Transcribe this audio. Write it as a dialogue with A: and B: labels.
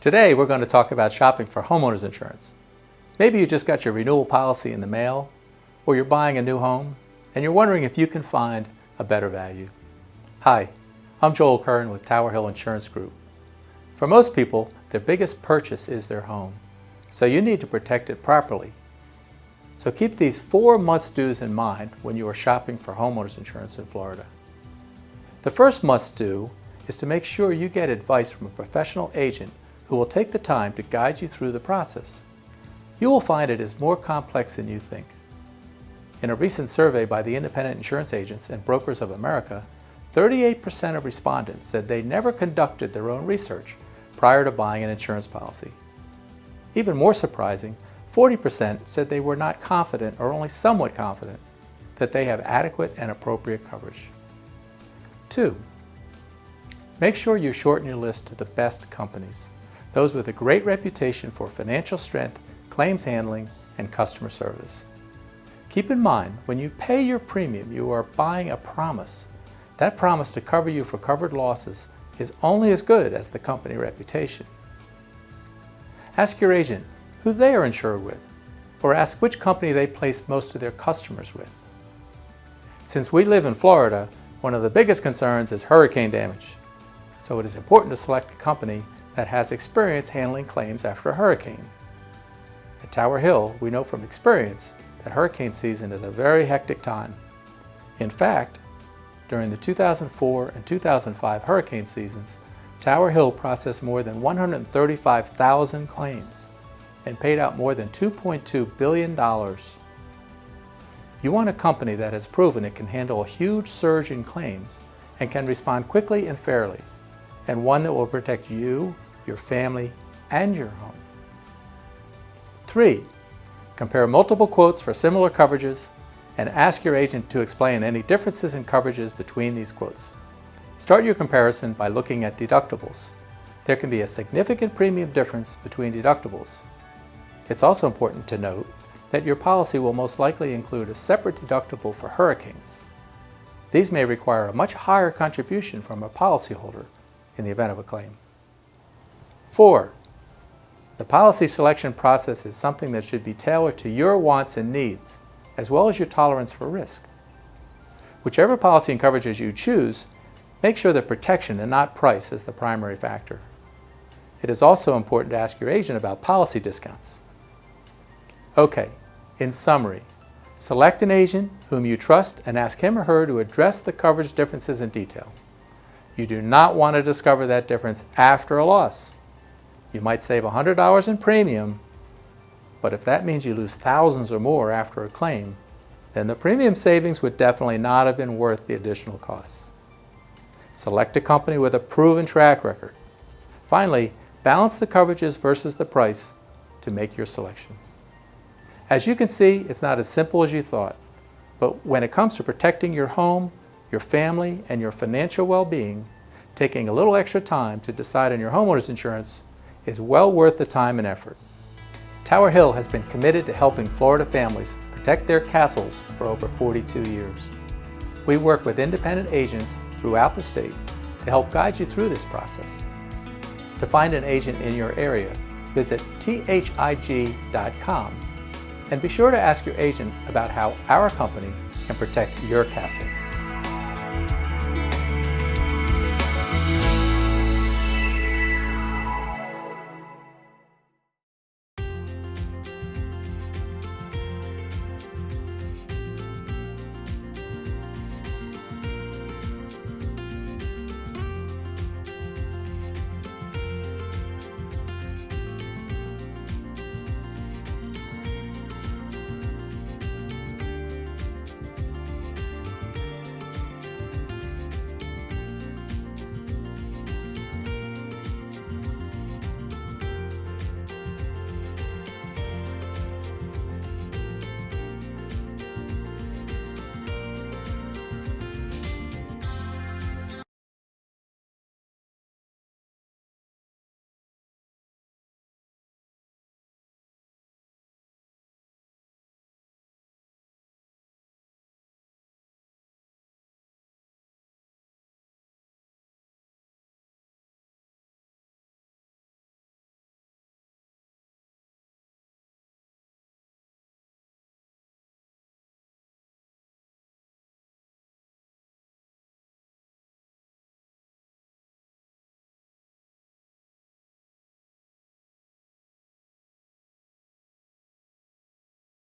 A: Today we're going to talk about shopping for homeowners insurance. Maybe you just got your renewal policy in the mail, or you're buying a new home, and you're wondering if you can find a better value. Hi, I'm Curran with Tower Hill Insurance Group. For most people, their biggest purchase is their home, so you need to protect it properly. So keep these 4 must-dos in mind when you are shopping for homeowners insurance in Florida. The first must-do is to make sure you get advice from a professional agent who will take the time to guide you through the process. You will find it is more complex than you think. In a recent survey by the Independent Insurance Agents and Brokers of America, 38% of respondents said they never conducted their own research prior to buying an insurance policy. Even more surprising, 40% said they were not confident or only somewhat confident that they have adequate and appropriate coverage. 2. Make sure you shorten your list to the best companies, those with a great reputation for financial strength, claims handling, and customer service. Keep in mind, when you pay your premium, you are buying a promise. That promise to cover you for covered losses is only as good as the company reputation. Ask your agent who they are insured with, or ask which company they place most of their customers with. Since we live in Florida, one of the biggest concerns is hurricane damage. So it is important to select a company that has experience handling claims after a hurricane. At Tower Hill, we know from experience that hurricane season is a very hectic time. In fact, during the 2004 and 2005 hurricane seasons, Tower Hill processed more than 135,000 claims and paid out more than $2.2 billion. You want a company that has proven it can handle a huge surge in claims and can respond quickly and fairly, and one that will protect you, your family, and your home. 3. Compare multiple quotes for similar coverages and ask your agent to explain any differences in coverages between these quotes. Start your comparison by looking at deductibles. There can be a significant premium difference between deductibles. It's also important to note that your policy will most likely include a separate deductible for hurricanes. These may require a much higher contribution from a policyholder in the event of a claim. 4. The policy selection process is something that should be tailored to your wants and needs, as well as your tolerance for risk. Whichever policy and coverages you choose, make sure that protection and not price is the primary factor. It is also important to ask your agent about policy discounts. Okay, in summary, select an agent whom you trust and ask him or her to address the coverage differences in detail. You do not want to discover that difference after a loss. You might save $100 in premium, but if that means you lose thousands or more after a claim, then the premium savings would definitely not have been worth the additional costs. Select a company with a proven track record. Finally, balance the coverages versus the price to make your selection. As you can see, it's not as simple as you thought, but when it comes to protecting your home, your family, and your financial well-being, taking a little extra time to decide on your homeowners insurance is well worth the time and effort. Tower Hill has been committed to helping Florida families protect their castles for over 42 years. We work with independent agents throughout the state to help guide you through this process. To find an agent in your area, visit thig.com and be sure to ask your agent about how our company can protect your castle.